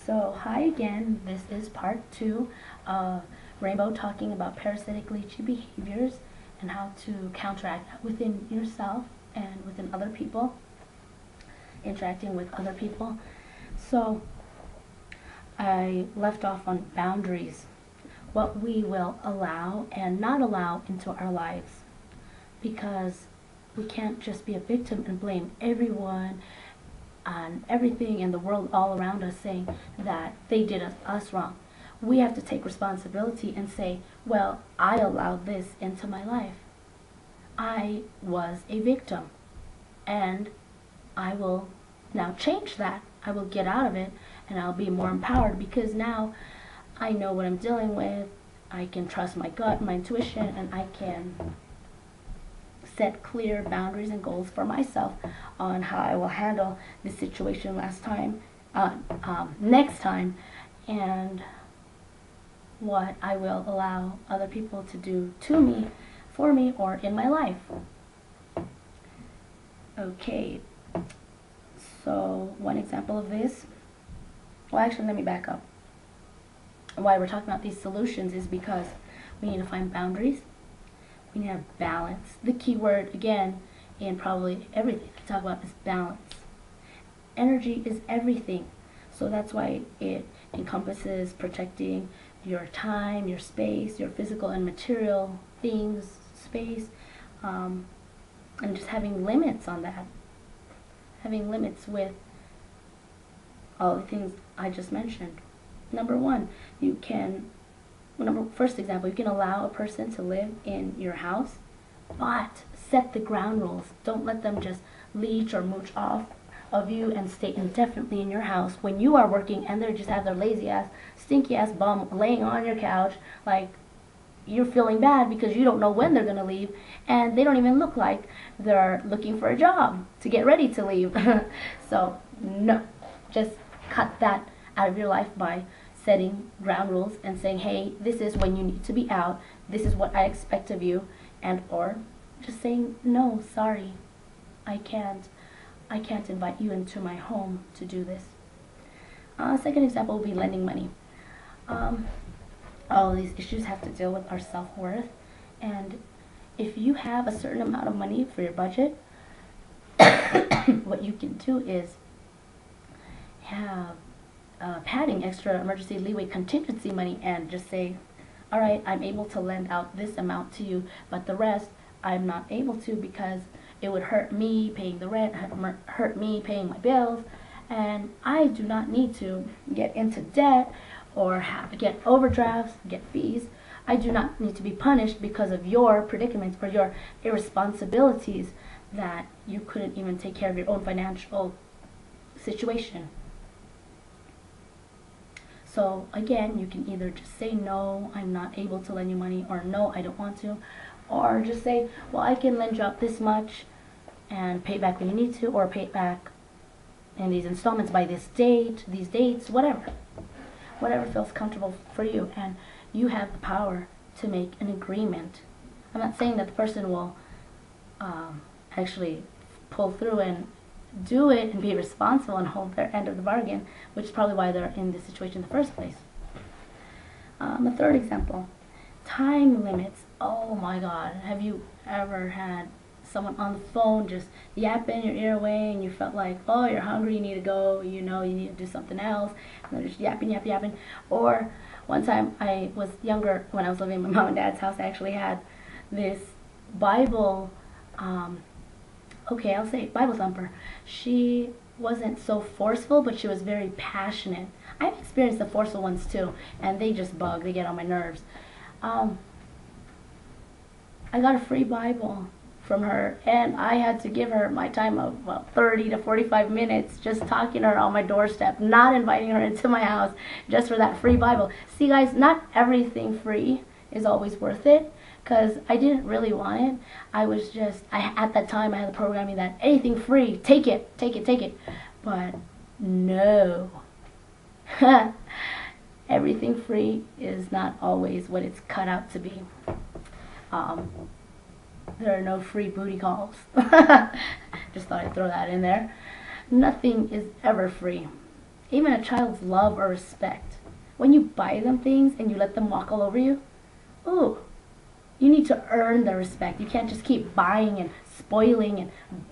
So hi again, this is part 2 of Rainbow talking about parasitic leechy behaviors and how to counteract that within yourself and within other people, interacting with other people. So I left off on boundaries, what we will allow and not allow into our lives, because we can't just be a victim and blame everyone on everything in the world all around us saying that they did us wrong. We have to take responsibility and say, well, I allowed this into my life. I was a victim, and I will now change that. I will get out of it, and I'll be more empowered because now I know what I'm dealing with. I can trust my gut, my intuition, and I can set clear boundaries and goals for myself on how I will handle this situation next time, and what I will allow other people to do to me, for me, or in my life. Okay, so one example of this, well actually let me back up. Why we're talking about these solutions is because we need to find boundaries. We need to have balance. The key word, again, in probably everything I talk about is balance. Energy is everything. So that's why it encompasses protecting your time, your space, your physical and material things, space, and just having limits on that. Having limits with all the things I just mentioned. Number one, first example, you can allow a person to live in your house, but set the ground rules. Don't let them just leech or mooch off of you and stay indefinitely in your house when you are working and they just have their lazy ass, stinky ass bum laying on your couch like you're feeling bad because you don't know when they're going to leave, and they don't even look like they're looking for a job to get ready to leave. So no, just cut that out of your life by setting ground rules and saying, hey, this is when you need to be out, this is what I expect of you, and or just saying, no, sorry, I can't invite you into my home to do this. Second example will be lending money. All of these issues have to deal with our self-worth, and if you have a certain amount of money for your budget, what you can do is have padding, extra emergency leeway, contingency money, and just say, all right, I'm able to lend out this amount to you, but the rest I'm not able to because it would hurt me paying the rent, hurt me paying my bills, and I do not need to get into debt or get overdrafts, get fees. I do not need to be punished because of your predicaments or your irresponsibilities that you couldn't even take care of your own financial situation. So again, you can either just say, no, I'm not able to lend you money, or no, I don't want to, or just say, well, I can lend you out this much and pay it back when you need to, or pay it back in these installments by this date, these dates, whatever feels comfortable for you, and you have the power to make an agreement. I'm not saying that the person will actually pull through and do it and be responsible and hold their end of the bargain, which is probably why they're in this situation in the first place. The third example, time limits. Oh my God, have you ever had someone on the phone just yapping your ear away, and you felt like, oh, you're hungry, you need to go, you know, you need to do something else, and they're just yapping. Or one time I was younger, when I was living in my mom and dad's house, I actually had this Bible, okay, I'll say Bible thumper. She wasn't so forceful, but she was very passionate. I've experienced the forceful ones too, and they just bug, they get on my nerves. I got a free Bible from her, and I had to give her my time of 30 to 45 minutes just talking to her on my doorstep, not inviting her into my house, just for that free Bible. See guys, not everything free is always worth it, because I didn't really want it. At that time I had the programming that anything free, take it. But no. Everything free is not always what it's cut out to be. There are no free booty calls. Just thought I'd throw that in there. Nothing is ever free. even a child's love or respect. When you buy them things and you let them walk all over you, ooh, you need to earn their respect. You can't just keep buying and spoiling and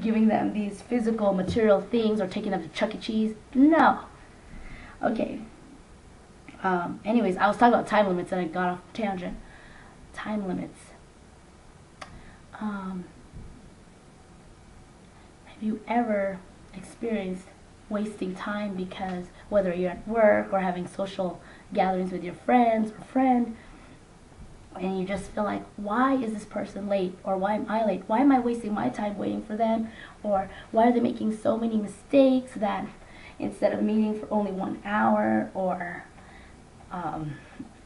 giving them these physical, material things or taking them to Chuck E. Cheese. No. Okay. Anyways, I was talking about time limits and I got off tangent. Time limits. Have you ever experienced wasting time because whether you're at work or having social gatherings with your friends or friend, and you just feel like, why is this person late? Or why am I late? Why am I wasting my time waiting for them? Or why are they making so many mistakes that instead of meeting for only 1 hour, or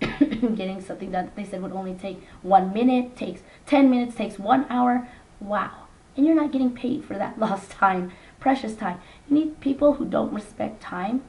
getting something that they said would only take 1 minute, takes 10 minutes, takes 1 hour. Wow. And you're not getting paid for that lost time, precious time. You need people who don't respect time.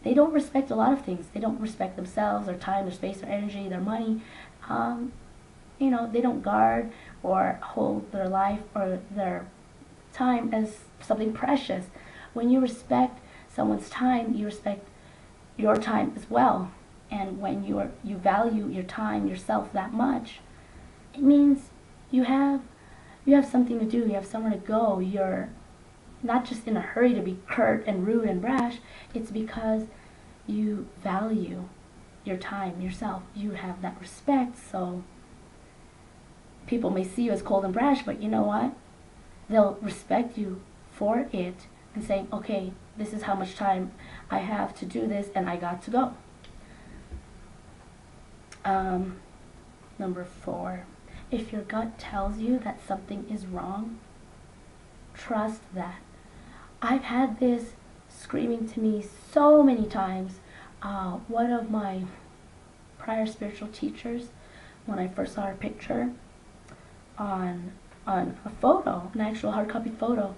They don't respect a lot of things. They don't respect themselves, their time, their space, their energy, their money. You know, they don't guard or hold their life or their time as something precious. When you respect someone's time, you respect your time as well. And when you value your time, yourself that much, it means you have something to do. You have somewhere to go. You're not just in a hurry to be curt and rude and brash. It's because you value your time, yourself. You have that respect. So people may see you as cold and brash, but you know what? They'll respect you for it and saying, okay, this is how much time I have to do this and I got to go. Number 4, if your gut tells you that something is wrong, trust that. I've had this screaming to me so many times. One of my prior spiritual teachers, when I first saw her picture on a photo, an actual hard copy photo,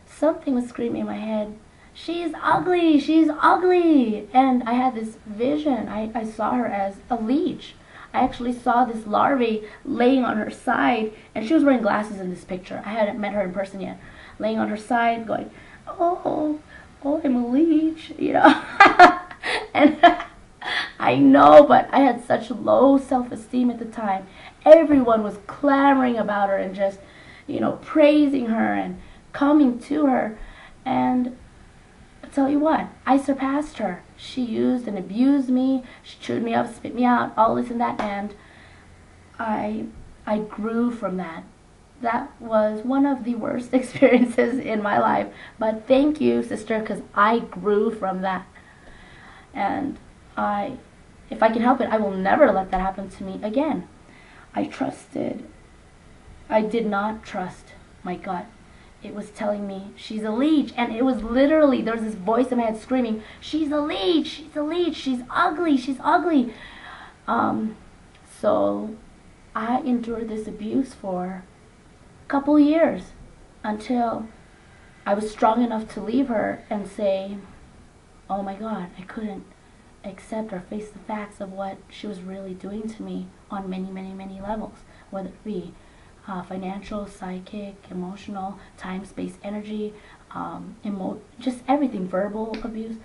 something was screaming in my head, she's ugly, she's ugly. And I had this vision. I saw her as a leech. I actually saw this larvae laying on her side, and she was wearing glasses in this picture. I hadn't met her in person yet. Laying on her side, going, oh, I'm a leech, you know. And I know, but I had such low self-esteem at the time. Everyone was clamoring about her and just, you know, praising her and coming to her. And I'll tell you what, I surpassed her. She used and abused me. She chewed me up, spit me out, all this and that. And I grew from that. That was one of the worst experiences in my life. But thank you, sister, because I grew from that. And if I can help it, I will never let that happen to me again. I did not trust my gut. It was telling me, she's a leech. And it was literally, there was this voice in my head screaming, she's a leech, she's a leech, she's ugly, she's ugly. So I endured this abuse for a couple years until I was strong enough to leave her and say, oh my God, I couldn't accept or face the facts of what she was really doing to me on many, many, many levels, whether it be financial, psychic, emotional, time, space, energy, just everything, verbal abuse.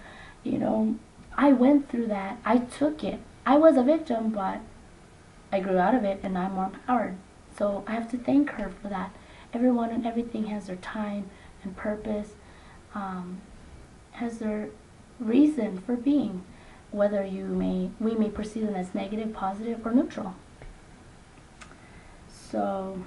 You know, I went through that. I took it. I was a victim, but I grew out of it, and I'm more empowered. So I have to thank her for that. Everyone and everything has their time and purpose, has their reason for being, whether we may perceive them as negative, positive, or neutral. So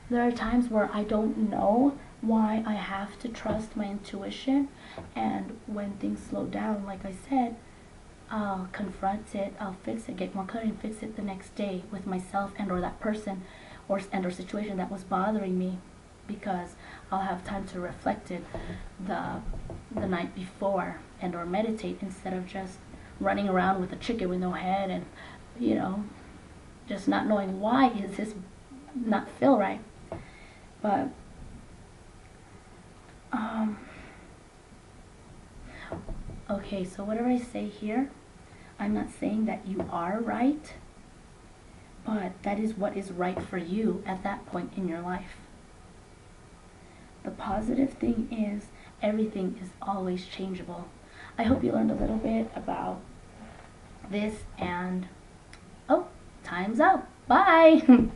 there are times where I don't know why I have to trust my intuition, and when things slow down, like I said, I'll confront it, I'll fix it, get more clarity and fix it the next day with myself and or that person or situation that was bothering me, because I'll have time to reflect it the night before and or meditate instead of just running around with a chicken with no head and, you know, just not knowing why is this not feel right. But okay, so whatever I say here, I'm not saying that you are right, but that is what is right for you at that point in your life. The positive thing is, everything is always changeable. I hope you learned a little bit about this, and oh, time's up. Bye.